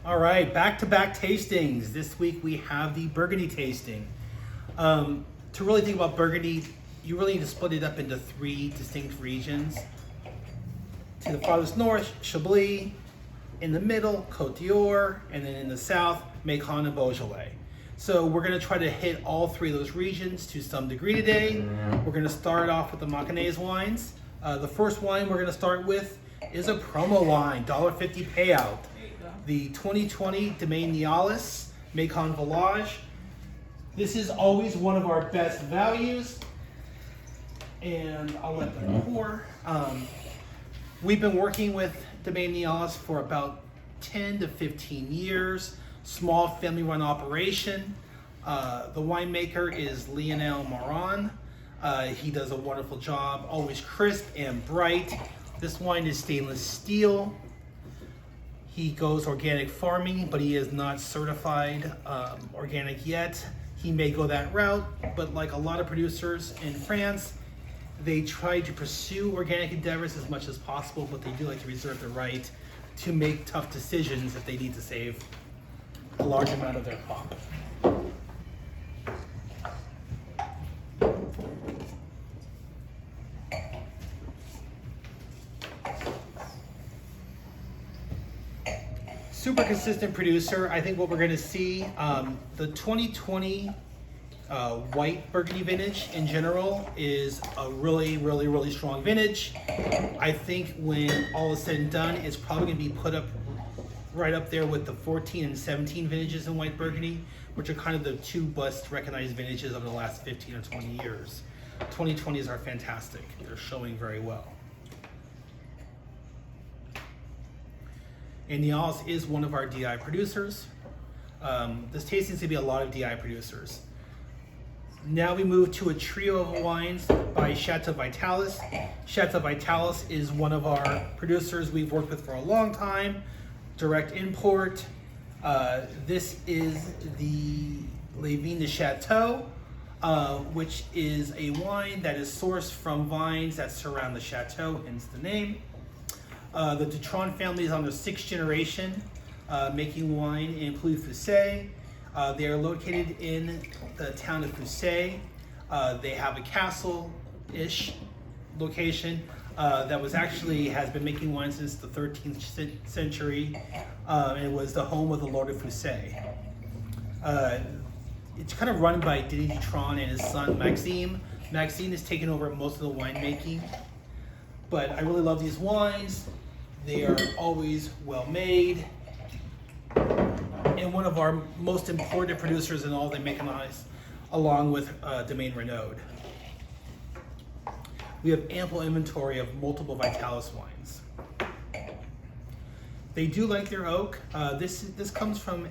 All right, back-to-back tastings. This week we have the Burgundy tasting. To really think about Burgundy, you really need to split it up into three distinct regions. To the farthest north, Chablis. In the middle, Côte d'Or. And then in the south, Macon and Beaujolais. So we're gonna try to hit all three of those regions to some degree today. We're gonna start off with the Maconnais wines. The first wine we're gonna start with is a promo wine, $1.50 payout. The 2020 Domaine Nialis Macon Village. This is always one of our best values, and I'll let them pour. We've been working with Domaine Nialis for about 10 to 15 years. Small family-run operation. The winemaker is Lionel Moran. He does a wonderful job, always crisp and bright. This wine is stainless steel. He goes organic farming, but he is not certified organic yet. He may go that route, but like a lot of producers in France, they try to pursue organic endeavors as much as possible, but they do like to reserve the right to make tough decisions if they need to save a large amount of their crop. Super consistent producer. I think what we're going to see, the 2020 white Burgundy vintage in general is a really strong vintage. I think when all is said and done, it's probably going to be put up right up there with the 14 and 17 vintages in white Burgundy, which are kind of the two best recognized vintages over the last 15 or 20 years. 2020s are fantastic. They're showing very well. And Nialis is one of our DI producers. This tasting is going to be a lot of DI producers. Now we move to a trio of wines by Chateau Vitalis. Chateau Vitalis is one of our producers we've worked with for a long time. Direct import. This is the Les Vignes de Chateau, which is a wine that is sourced from vines that surround the chateau, hence the name. The Dutron family is on their 6th generation making wine in Pouilly-Fuissé. They are located in the town of Fuissé. They have a castle-ish location that has been making wine since the 13th century, and it was the home of the Lord of Fuissé. It's kind of run by Didier Dutron and his son Maxime. Maxime has taken over most of the winemaking, but I really love these wines. They are always well made, and one of our most important producers in all they mechanize, along with Domaine Renaud. We have ample inventory of multiple Vitalis wines. They do like their oak. This comes from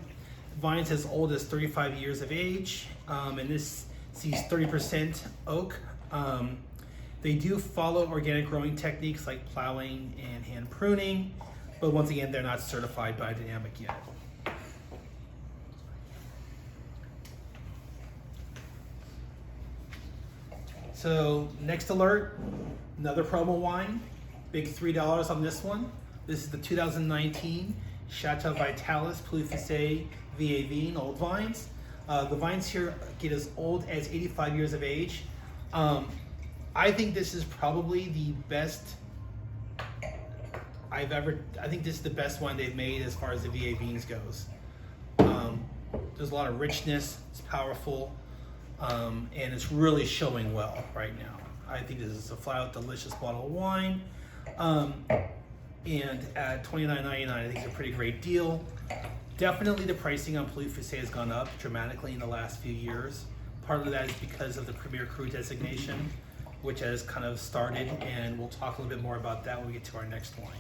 vines as old as 35 years of age, and this sees 30% oak. They do follow organic growing techniques like plowing and hand pruning, but once again, they're not certified biodynamic yet. So next alert, another promo wine, big $3 on this one. This is the 2019 Chateau Vitalis Pouilly-Fuissé VA Vignes Old Vines. The vines here get as old as 85 years of age. I think this is probably the best I think this is the best one they've made as far as the VA Vignes goes. There's a lot of richness, it's powerful, and it's really showing well right now. I think this is a flat out delicious bottle of wine. And at $29.99, I think it's a pretty great deal. Definitely the pricing on Pouilly-Fuissé has gone up dramatically in the last few years. Part of that is because of the Premier Cru designation, which has kind of started, and we'll talk a little bit more about that when we get to our next wine.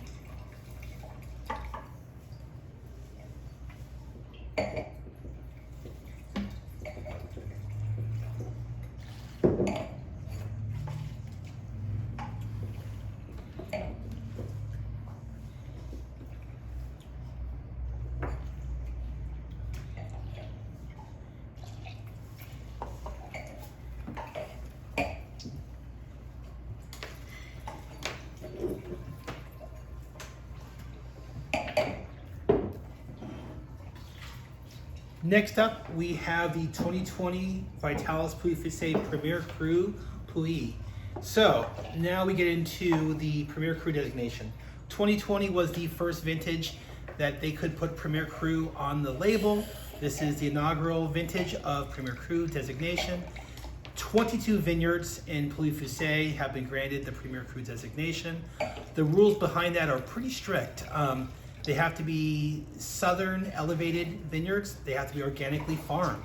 Next up, we have the 2020 Vitalis Pouilly-Fuissé Premier Cru Pouilly. So now we get into the Premier Cru designation. 2020 was the first vintage that they could put Premier Cru on the label. This is the inaugural vintage of Premier Cru designation. 22 vineyards in Pouilly-Fuissé have been granted the Premier Cru designation. The rules behind that are pretty strict. They have to be southern elevated vineyards. They have to be organically farmed.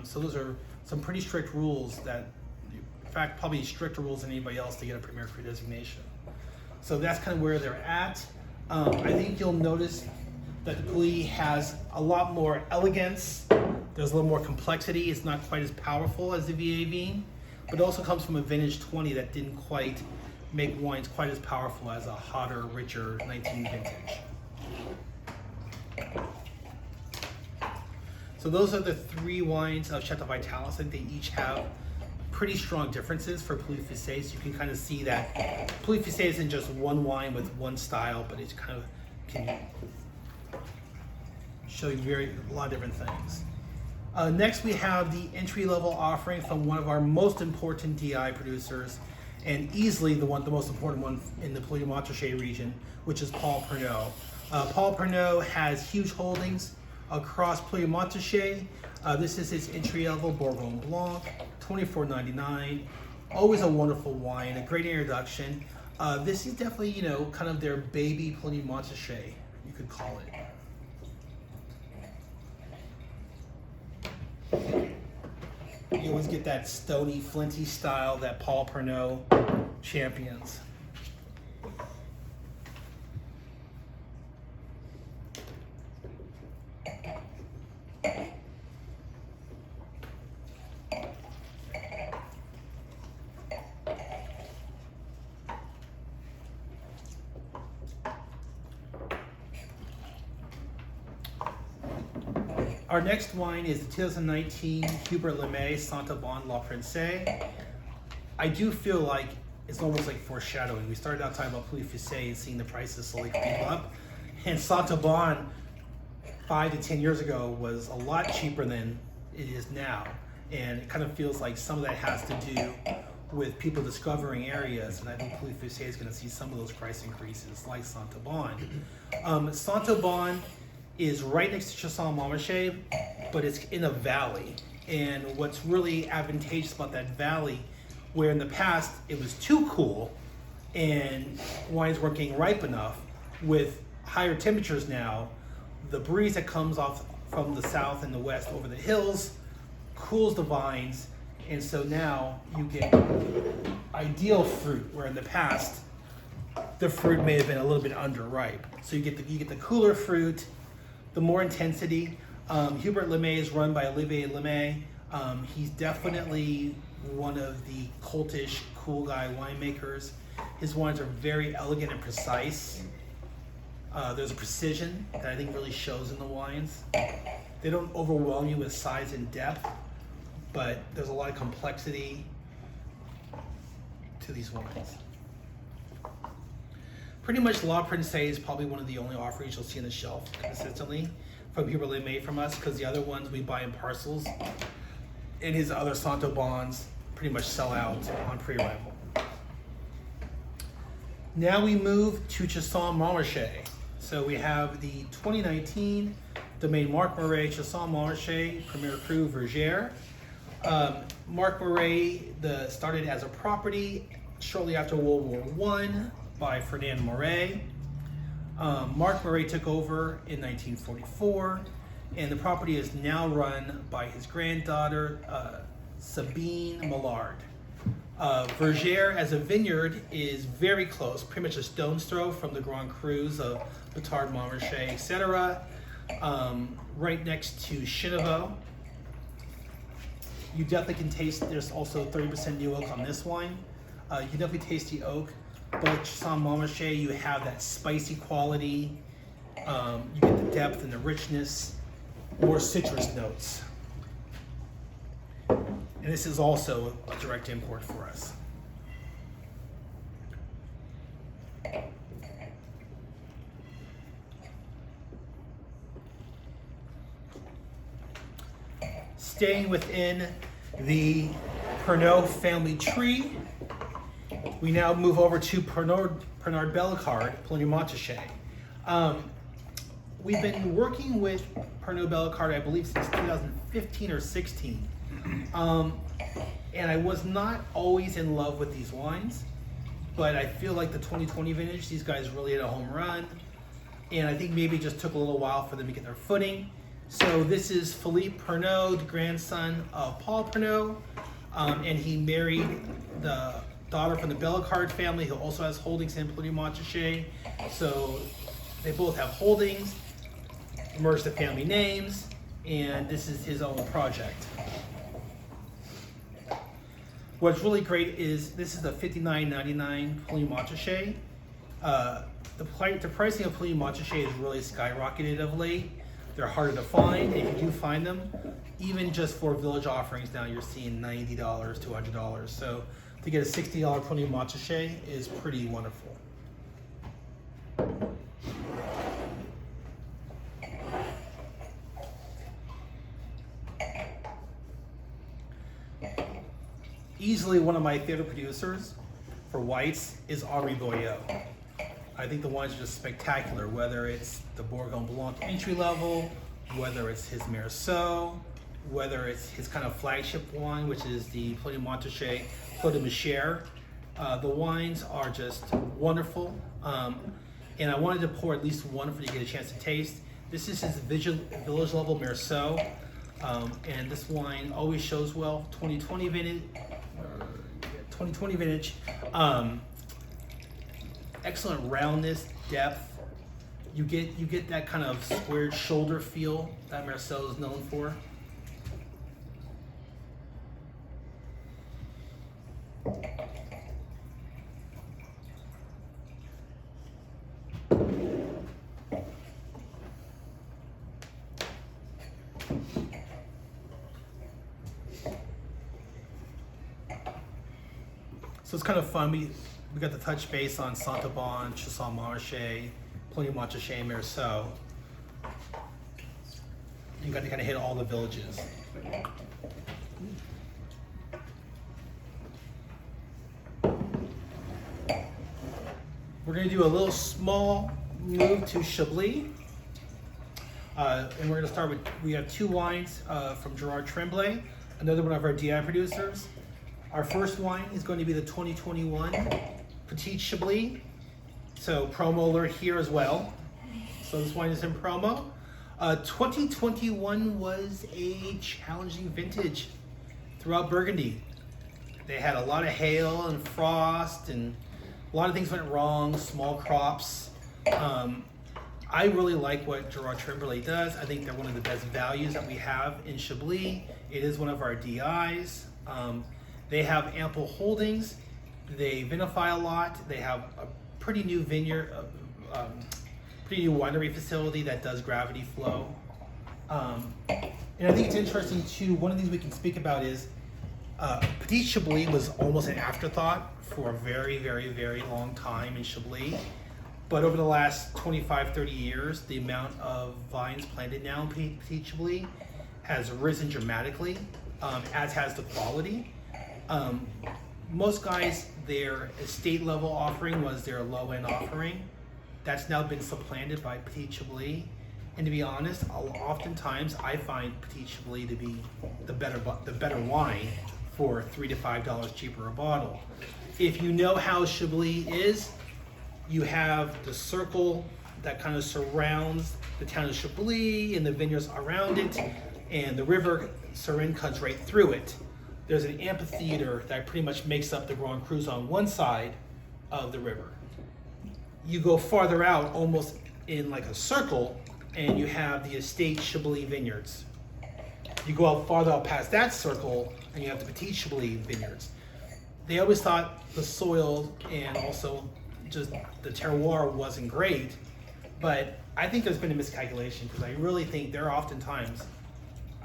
So those are some pretty strict rules that, in fact, probably stricter rules than anybody else to get a Premier Cru designation. So that's kind of where they're at. I think you'll notice that the Pouilly has a lot more elegance. There's a little more complexity. It's not quite as powerful as the VA Vine, but it also comes from a vintage 20 that didn't quite make wines quite as powerful as a hotter, richer 19 vintage. So those are the three wines of Chateau Vitalis. I think they each have pretty strong differences for Pouilly-Fuissé, so you can kind of see that Pouilly-Fuissé isn't just one wine with one style, but it kind of can show you a lot of different things. Next, we have the entry-level offering from one of our most important DI producers, and easily the most important one in the Pouilly-Montrachet region, which is Paul Pernot. Paul Pernot has huge holdings across Pouilly-Montrachet. This is his entry-level Bourgogne Blanc, $24.99. Always a wonderful wine, a great introduction. This is definitely, kind of their baby Pouilly-Montrachet, you could call it. You always get that stony, flinty style that Paul Pernot champions. Our next wine is the 2019 Hubert Lemay Saint-Aubin La Princesse. I do feel like it's almost like foreshadowing. We started out talking about Pouilly-Fuissé and seeing the prices slowly creep up. And Saint-Aubin 5 to 10 years ago was a lot cheaper than it is now. And it kind of feels like some of that has to do with people discovering areas. And I think Pouilly-Fuissé is going to see some of those price increases like Saint-Aubin. Saint-Aubin is right next to Chassagne-Montrachet, but it's in a valley. And what's really advantageous about that valley, where in the past it was too cool and wines weren't getting ripe enough, with higher temperatures now, the breeze that comes off from the south and the west over the hills cools the vines, and so now you get ideal fruit, where in the past the fruit may have been a little bit underripe. So you get the cooler fruit, the more intensity. Hubert Lemay is run by Olivier Lemay. He's definitely one of the cultish, cool guy winemakers. His wines are very elegant and precise. There's a precision that I think really shows in the wines. They don't overwhelm you with size and depth, but there's a lot of complexity to these wines. Pretty much La Princesse is probably one of the only offerings you'll see on the shelf consistently from Hubert Lemay from us, because the other ones we buy in parcels, and his other Saint-Aubins pretty much sell out on pre-arrival. Now we move to Chassagne-Montrachet. So we have the 2019 Domaine Marc Murray Chassagne-Montrachet Premier Cru Vergère. Marc Murray started as a property shortly after World War I by Ferdinand Moret. Marc Murray took over in 1944, and the property is now run by his granddaughter, Sabine Millard. Vergère as a vineyard is very close, pretty much a stone's throw from the Grand Crus of Batard, Montrachet, etc. Right next to Chenevaux. You definitely can taste, there's also 30% new oak on this wine. You can definitely taste the oak, but with Chassagne-Montrachet, you have that spicy quality. You get the depth and the richness, more citrus notes. And this is also a direct import for us. staying within the Pernod family tree, we now move over to Pernod Bellegarde Pinot Montrachet. We've been working with Pernod Bellegarde, I believe, since 2015 or 16. And I was not always in love with these wines, but I feel like the 2020 vintage, these guys really hit a home run. And I think maybe it just took a little while for them to get their footing. So this is Philippe Pernod, the grandson of Paul Pernod, and he married the daughter from the Bellegarde family, who also has holdings in Pinot Montrachet. So they both have holdings, merged the family names, and this is his own project. What's really great is this is a $59.99 Pinot Montrachet. The pricing of Pinot Montrachet has really skyrocketed of late. They're harder to find. If you do find them, even just for village offerings now, you're seeing $90 to $100. So to get a $60 Pinot Montrachet is pretty wonderful. Easily one of my favorite producers for whites is Henri Boyot. I think the wines are just spectacular, whether it's the Bourgogne Blanc entry level, whether it's his Meursault, whether it's his kind of flagship wine, which is the Pinot Montrachet Clos de Michel. The wines are just wonderful. And I wanted to pour at least one for you to get a chance to taste. This is his village level Meursault. And this wine always shows well. 2020 vintage. Excellent roundness, depth. You get that kind of squared shoulder feel that Meursault is known for. So it's kind of fun. We got to touch base on Saint-Aubin, Chassagne-Montrachet, Pinot Montrachet, Meursault. You got to kind of hit all the villages. We're going to do a little small move to Chablis. And we're going to start with, we have two wines from Gerard Tremblay, another one of our DI producers. Our first wine is going to be the 2021 Petit Chablis. So promo alert here as well. So this wine is in promo. 2021 was a challenging vintage throughout Burgundy. They had a lot of hail and frost and a lot of things went wrong, small crops. I really like what Gerard Tremblay does. I think they're one of the best values that we have in Chablis. It is one of our DIs. They have ample holdings. They vinify a lot. They have a pretty new vineyard, pretty new winery facility that does gravity flow. And I think it's interesting too, one of the things we can speak about is Petit Chablis was almost an afterthought for a very, very, very long time in Chablis. But over the last 25, 30 years, the amount of vines planted now in Petit Chablis has risen dramatically, as has the quality. Most guys, their estate level offering was their low end offering. That's now been supplanted by Petit Chablis. And to be honest, oftentimes I find Petit Chablis to be the better wine for $3 to $5 cheaper a bottle. If you know how Chablis is, you have the circle that kind of surrounds the town of Chablis and the vineyards around it, and the river Seine cuts right through it. There's an amphitheater that pretty much makes up the Grand Cru on one side of the river. You go farther out, almost in like a circle, and you have the estate Chablis vineyards. You go out farther out past that circle, and you have the Petit Chablis vineyards. They always thought the soil and also just the terroir wasn't great, but I think there's been a miscalculation because I really think there are oftentimes,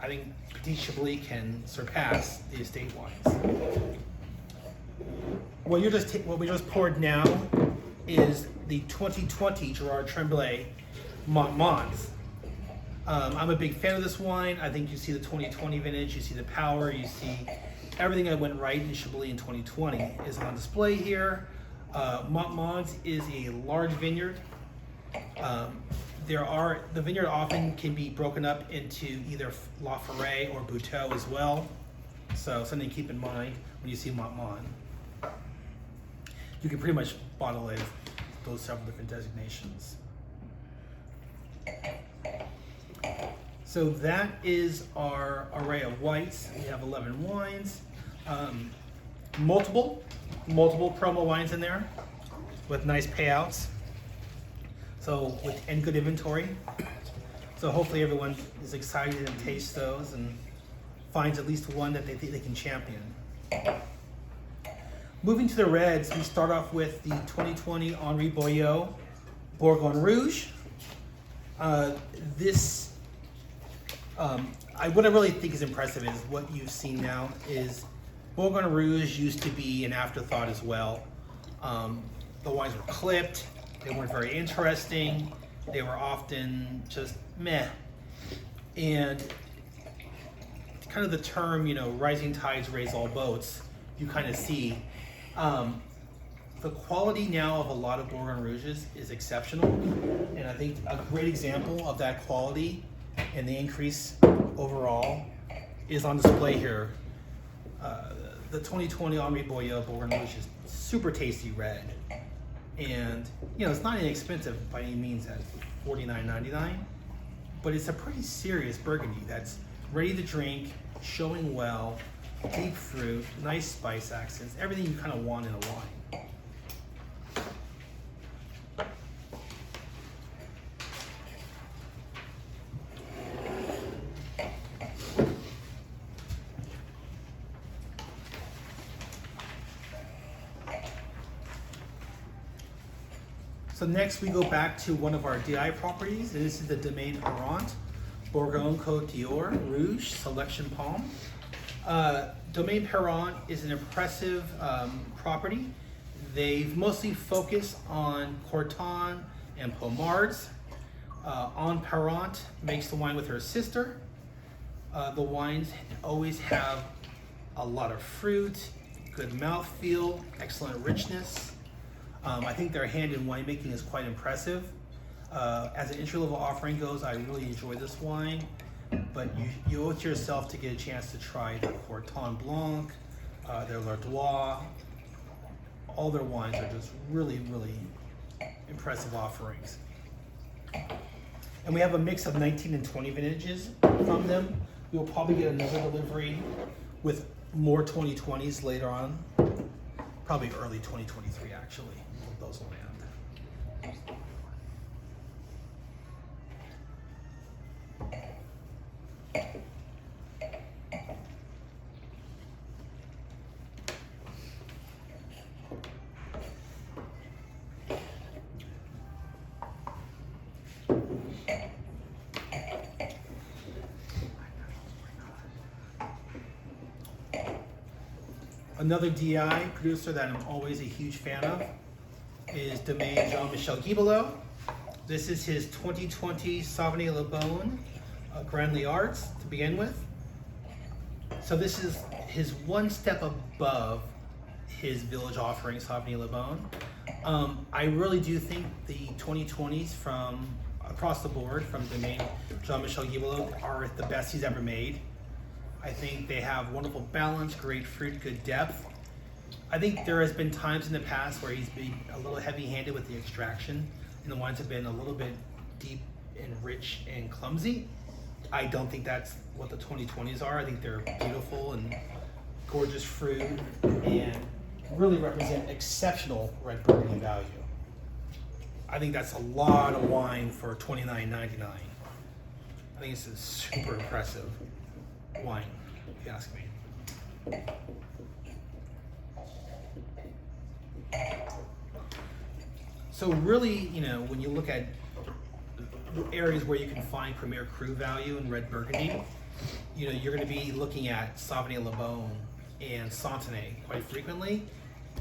I think Petit Chablis can surpass the estate wines. What we just poured now is the 2020 Gerard Tremblay Montmonts. I'm a big fan of this wine. I think you see the 2020 vintage, you see the power, you see everything that went right in Chablis in 2020 is on display here. Montmogs is a large vineyard. The vineyard often can be broken up into either La Forêt or Buteau as well. So something to keep in mind when you see Montmont. You can pretty much bottle it those several different designations. So that is our array of whites. We have 11 wines, multiple promo wines in there with nice payouts. So and good inventory. So hopefully everyone is excited and tastes those and finds at least one that they think they can champion. Moving to the reds, we start off with the 2020 Henri Boyau Bourgogne Rouge. What I really think is impressive is what you've seen now is Bourgogne Rouge used to be an afterthought as well. The wines were clipped, they weren't very interesting, they were often just meh. And kind of the term, rising tides raise all boats, you kind of see. The quality now of a lot of Bourgogne Rouges is exceptional, and I think a great example of that quality and the increase overall is on display here. The 2020 Henri Boyau Bourgogne Rouge is super tasty red, and it's not inexpensive by any means at $49.99, but it's a pretty serious Burgundy that's ready to drink, showing well, deep fruit, nice spice accents, everything you kind of want in a wine. So next we go back to one of our DI properties, and this is the Domaine Parent Bourgogne Côte d'Or Rouge Selection Palm. Domaine Parent is an impressive property. They've mostly focused on Corton and Pomards. On Parent makes the wine with her sister. The wines always have a lot of fruit, good mouthfeel, excellent richness. I think their hand in winemaking is quite impressive. As an entry-level offering goes, I really enjoy this wine, but you owe it to yourself to get a chance to try their Corton Blanc, their Lardois. All their wines are just really, really impressive offerings. And we have a mix of 19 and 20 vintages from them. We will probably get another delivery with more 2020s later on, probably early 2023 actually. Those will land. Another DI producer that I'm always a huge fan of is Domaine Jean-Michel Guibelot. This is his 2020 Sauvignon Le Bon Grand Liards to begin with. So this is his one step above his village offering Sauvignon Le Bon. I really do think the 2020s from across the board from Domaine Jean-Michel Guibelot are the best he's ever made. I think they have wonderful balance, great fruit, good depth. I think there has been times in the past where he's been a little heavy-handed with the extraction, and the wines have been a little bit deep and rich and clumsy. I don't think that's what the 2020s are. I think they're beautiful and gorgeous fruit and really represent exceptional red Burgundy value. I think that's a lot of wine for $29.99. I think it's a super impressive wine, if you ask me. So really, when you look at areas where you can find premier cru value in red Burgundy, you're going to be looking at Sauvignon Le Bon and Santenay quite frequently,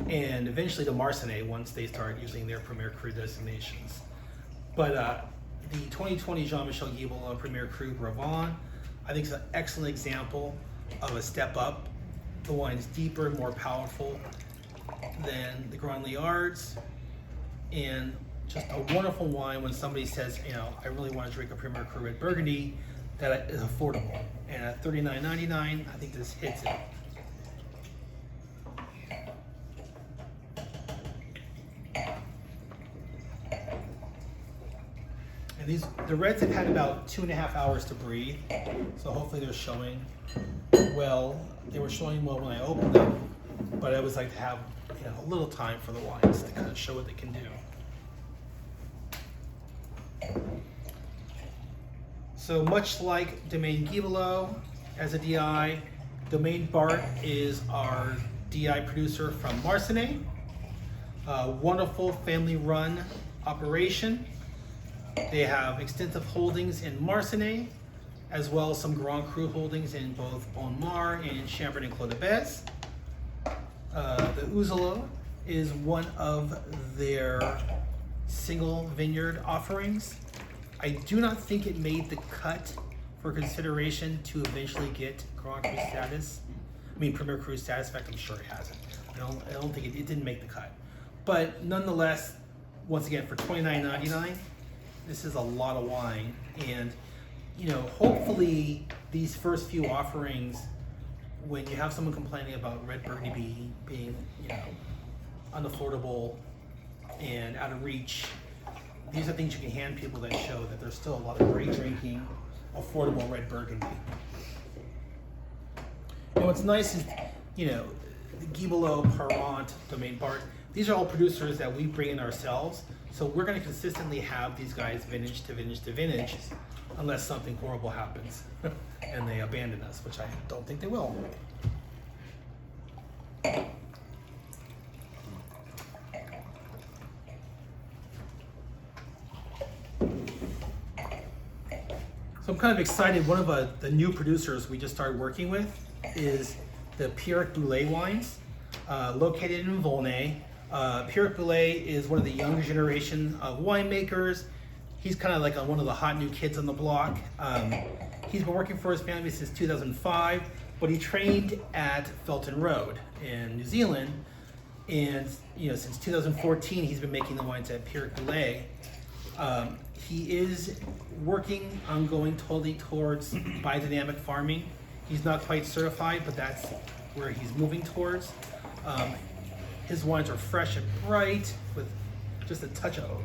and eventually the Marsanais once they start using their premier cru designations. But the 2020 Jean-Michel Guiboleau Premier Cru Brevant, I think it's an excellent example of a step up. The wine's deeper and more powerful than the Grand Liards, and just a wonderful wine when somebody says, you know, I really want to drink a Premier Cru Red Burgundy that is affordable. And at $39.99, I think this hits it. And the reds have had about 2.5 hours to breathe, so hopefully they're showing well. They were showing well when I opened them, but I always like to have, you know, a little time for the wines to kind of show what they can do. So much like Domaine Guiboleau as a DI, Domaine Bart is our DI producer from Marcenay. A wonderful family-run operation. They have extensive holdings in Marcenay, as well as some Grand Cru holdings in both Bonmar and in Chambord and Clos de Bez. The Ouzelot is one of their single vineyard offerings. I do not think it made the cut for consideration to eventually get Grand Cru status. I mean, Premier Cru status. In fact, I'm sure it hasn't. I don't think it didn't make the cut. But nonetheless, once again, for $29.99, this is a lot of wine. And, you know, hopefully these first few offerings, when you have someone complaining about Red Burgundy being, you know, unaffordable and out of reach, these are things you can hand people that show that there's still a lot of great drinking, affordable Red Burgundy. And what's nice is, you know, Guiboleau, Parent, Domaine Bart, these are all producers that we bring in ourselves. So we're going to consistently have these guys vintage to vintage to vintage, unless something horrible happens and they abandon us, which I don't think they will. So I'm kind of excited. One of the new producers we just started working with is the Pierre Boulez wines, located in Volnay. Pierre Boulez is one of the younger generation of winemakers. He's kind of like one of the hot new kids on the block. He's been working for his family since 2005, but he trained at Felton Road in New Zealand. And, you know, since 2014, he's been making the wines at Pierre Boulez. He is working on going totally towards biodynamic farming. He's not quite certified, but that's where he's moving towards. His wines are fresh and bright with just a touch of oak.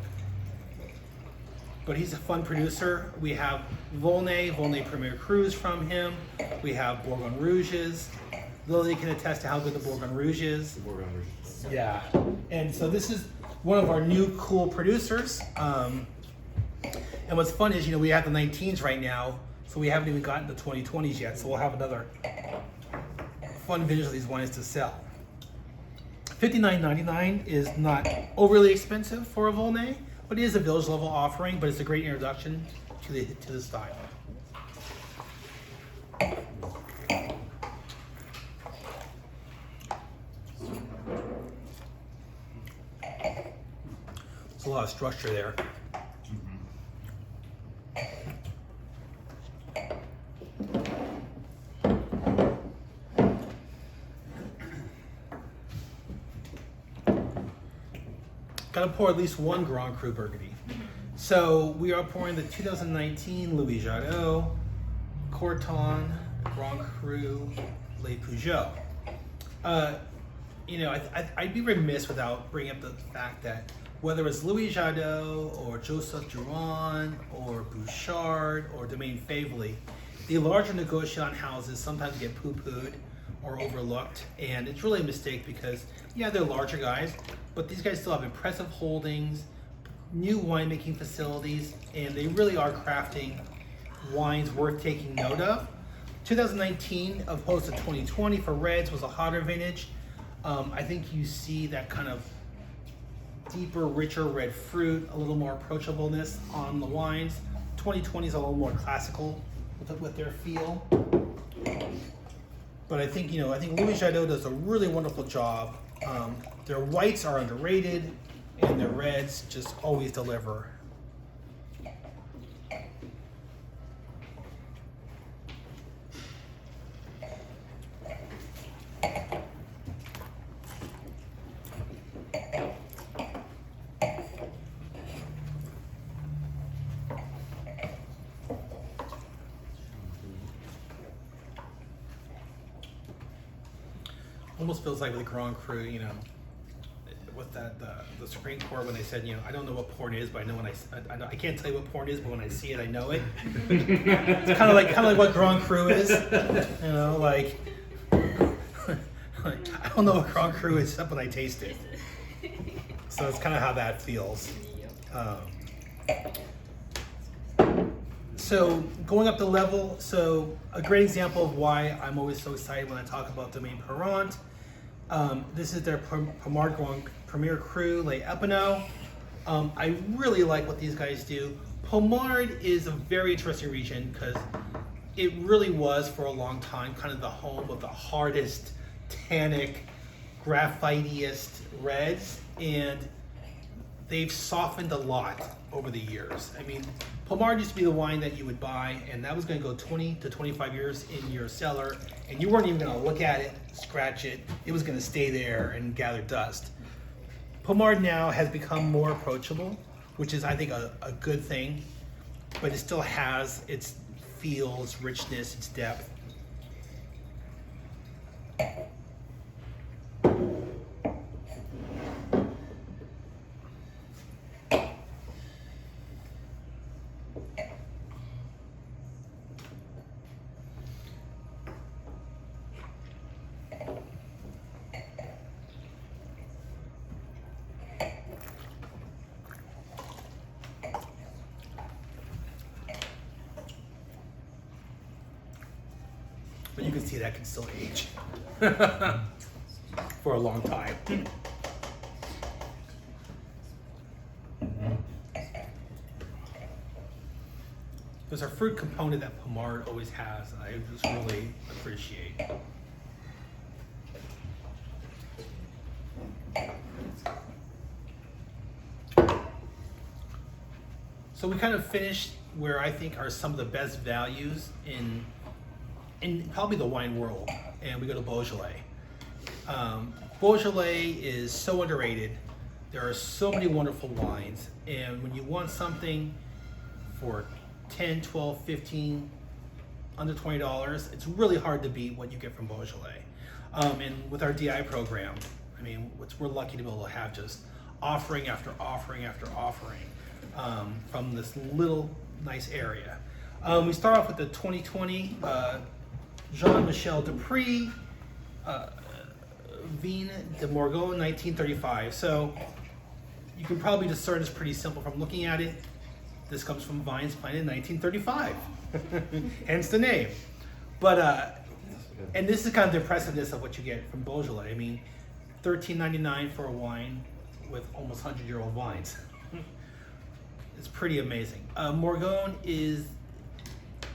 But he's a fun producer. We have Volnay Premier Crus from him. We have Bourgogne Rouges. Lily can attest to how good the Bourgogne Rouge is. Yeah. And so this is one of our new cool producers. And what's fun is, you know, we have the 19s right now, so we haven't even gotten the 2020s yet. So we'll have another fun vintage of these wines to sell. $59.99 is not overly expensive for a Volnay, but it is a village level offering, but it's a great introduction to the style. There's a lot of structure there. Gotta pour at least one Grand Cru Burgundy. So we are pouring the 2019 Louis Jadot, Corton, Grand Cru, Les Peugeot. You know, I'd be remiss without bringing up the fact that whether it's Louis Jadot or Joseph Durand or Bouchard or Domaine Favely, the larger negotiant houses sometimes get poo-pooed or overlooked, and it's really a mistake because, yeah, they're larger guys, but these guys still have impressive holdings, new winemaking facilities, and they really are crafting wines worth taking note of. 2019, opposed to 2020 for reds, was a hotter vintage. I think you see that kind of deeper, richer red fruit, a little more approachableness on the wines. 2020 is a little more classical with their feel. But I think, you know, Louis Jadot does a really wonderful job. Their whites are underrated, and their reds just always deliver. almost feels like with the Grand Cru, you know, with that the Supreme Court when they said, you know, I don't know what porn is, but I know when I can't tell you what porn is, but when I see it, I know it. It's kind of like what Grand Cru is, you know, like I don't know what Grand Cru is except when I taste it. So it's kind of how that feels. So going up the level, so a great example of why I'm always so excited when I talk about Domaine Parent. This is their Pommard Premier Cru Les Epinaux. I really like what these guys do. Pommard is a very interesting region because it really was for a long time kind of the home of the hardest, tannic, graphitiest reds, and they've softened a lot over the years. I mean, Pommard used to be the wine that you would buy, and that was going to go 20 to 25 years in your cellar, and you weren't even going to look at it, scratch it. It was going to stay there and gather dust. Pommard now has become more approachable, which is, I think, a good thing, but it still has its feel, its richness, its depth. But you can see that can still age for a long time. There's a fruit component that Pommard always has, and I just really appreciate. So we kind of finished where I think are some of the best values in probably the wine world, and we go to Beaujolais. Beaujolais is so underrated. There are so many wonderful wines, and when you want something for 10, 12, 15, under $20, it's really hard to beat what you get from Beaujolais. And with our DI program, I mean, we're lucky to be able to have just offering after offering after offering from this little nice area. We start off with the 2020 Jean-Michel Dupré Vin de Morgon 1935. So you can probably discern it's pretty simple from looking at it. This comes from vines planted in 1935, hence the name. But and this is kind of the impressiveness of what you get from Beaujolais. I mean, $13.99 for a wine with almost 100-year-old vines. It's pretty amazing. Morgon is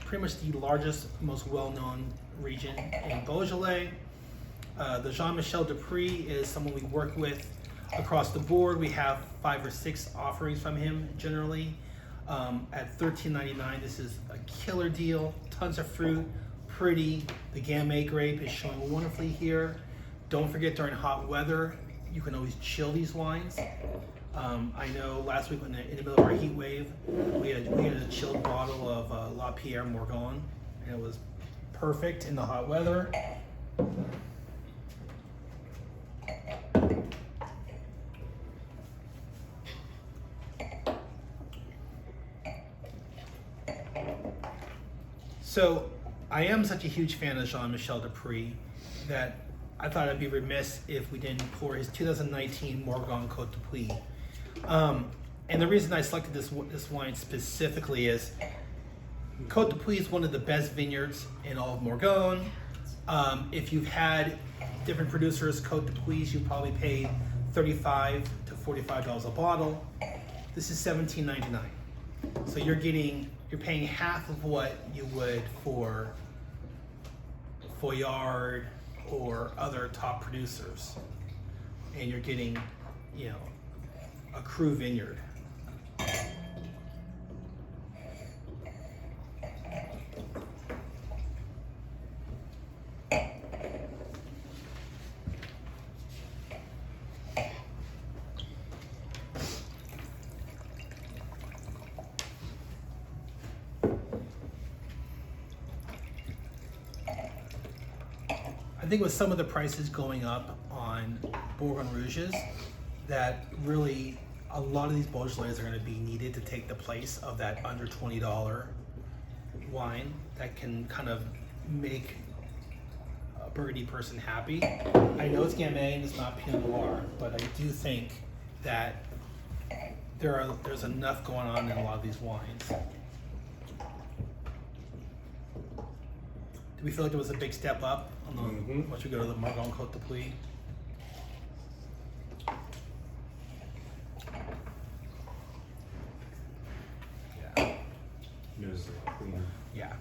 pretty much the largest, most well-known region in Beaujolais. The Jean-Michel Dupré is someone we work with across the board. We have 5 or 6 offerings from him generally. At $13.99, this is a killer deal. Tons of fruit, pretty. The Gamay grape is showing wonderfully here. Don't forget, during hot weather, you can always chill these wines. I know last week in the middle of our heat wave, we had a chilled bottle of La Pierre Morgon, and it was perfect in the hot weather. So I am such a huge fan of Jean-Michel Dupré that I thought I'd be remiss if we didn't pour his 2019 Morgon Côte de Puy. And the reason I selected this wine specifically is Côte de Puy is one of the best vineyards in all of Morgon. If you've had different producers' Côte de Puy, you probably paid $35 to $45 a bottle. This is $17.99. So you're paying half of what you would for Foillard or other top producers, and you're getting, you know, a Cru vineyard. I think with some of the prices going up on Bourgogne Rouges, that really a lot of these Beaujolais are going to be needed to take the place of that under $20 wine that can kind of make a Burgundy person happy. I know it's Gamay and it's not Pinot Noir, but I do think that there's enough going on in a lot of these wines. Do we feel like it was a big step up on the, once we go to the Margon Côte de Pluie? Yeah. Notice a lot cleaner. Yeah.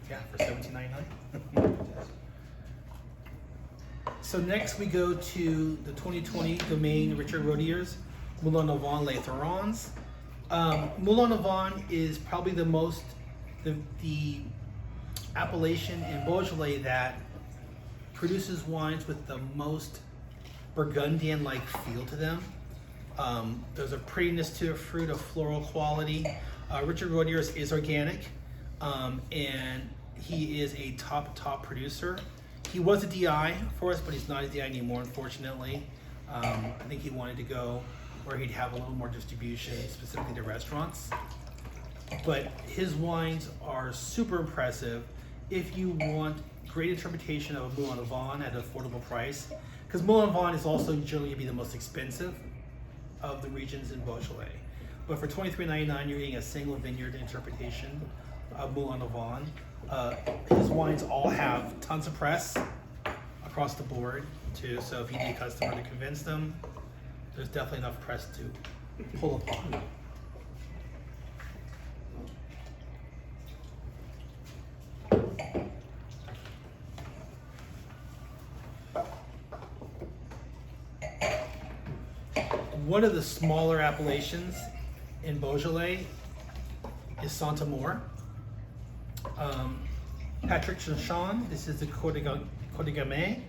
Yeah, for $17.99. So next we go to the 2020 Domaine Richard Rodier's Moulin Avant Les Thorons. Moulin Avant is probably the appellation in Beaujolais that produces wines with the most Burgundian-like feel to them. There's a prettiness to the fruit, a floral quality. Richard Rodier's is organic, and he is a top producer. He was a DI for us, but he's not a DI anymore, unfortunately. I think he wanted to go where he'd have a little more distribution, specifically to restaurants. But his wines are super impressive if you want great interpretation of a Moulin Avant at an affordable price, because Moulin Avant is also generally going to be the most expensive of the regions in Beaujolais. But for $23.99, you're getting a single vineyard interpretation of Moulin Avant. His wines all have tons of press across the board too, so if you need a customer to convince them, there's definitely enough press to pull upon. One of the smaller appellations in Beaujolais is Saint-Amour. Patrick Chanchon, this is the Côte de Gamay.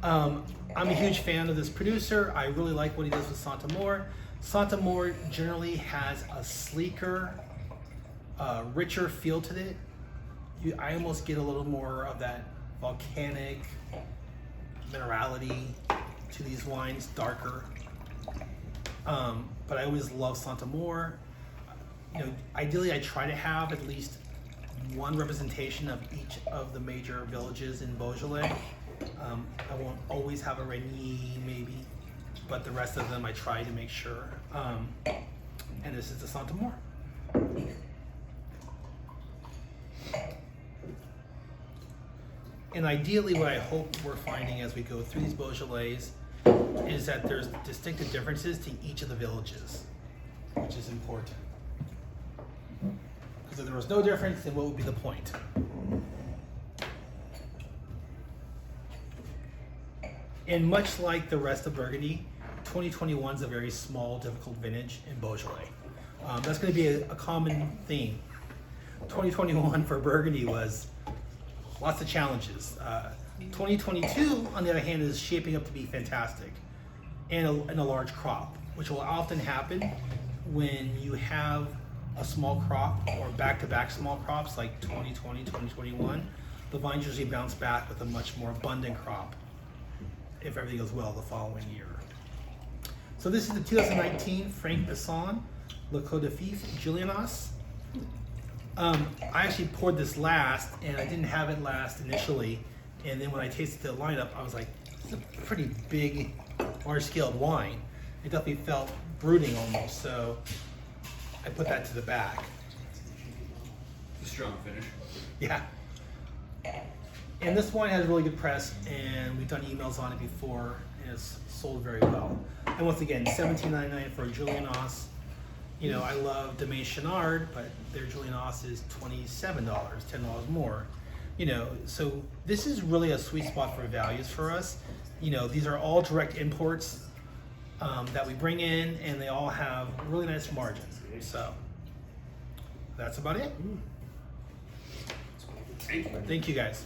I'm a huge fan of this producer. I really like what he does with Saint-Amour. Saint-Amour generally has a sleeker, richer feel to it. I almost get a little more of that volcanic minerality to these wines, darker. But I always love Saint-Amour. Ideally I try to have at least one representation of each of the major villages in Beaujolais. I won't always have a Régny, maybe, but the rest of them I try to make sure. And this is the Saint-Amour. And ideally what I hope we're finding as we go through these Beaujolais is that there's distinctive differences to each of the villages, which is important. Because if there was no difference, then what would be the point? And much like the rest of Burgundy, 2021 is a very small, difficult vintage in Beaujolais. That's going to be a common theme. 2021 for Burgundy was lots of challenges. 2022, on the other hand, is shaping up to be fantastic and a large crop, which will often happen when you have a small crop or back-to-back small crops like 2020, 2021. The vines usually bounce back with a much more abundant crop if everything goes well the following year. So this is the 2019 Frank Besson Le Clos de Fif Julianas. I actually poured this last, and I didn't have it last initially, and then when I tasted the lineup, I was like, this is a pretty big, large-scaled wine. It definitely felt brooding almost, so I put that to the back. Strong finish. Yeah. And this wine has really good press, and we've done emails on it before, and it's sold very well. And once again, $17.99 for a Julianas. I love Domaine Chenard, but their Julianas is $27, $10 more. So this is really a sweet spot for values for us. These are all direct imports that we bring in, and they all have really nice margins. So that's about it. Thank you. Thank you guys.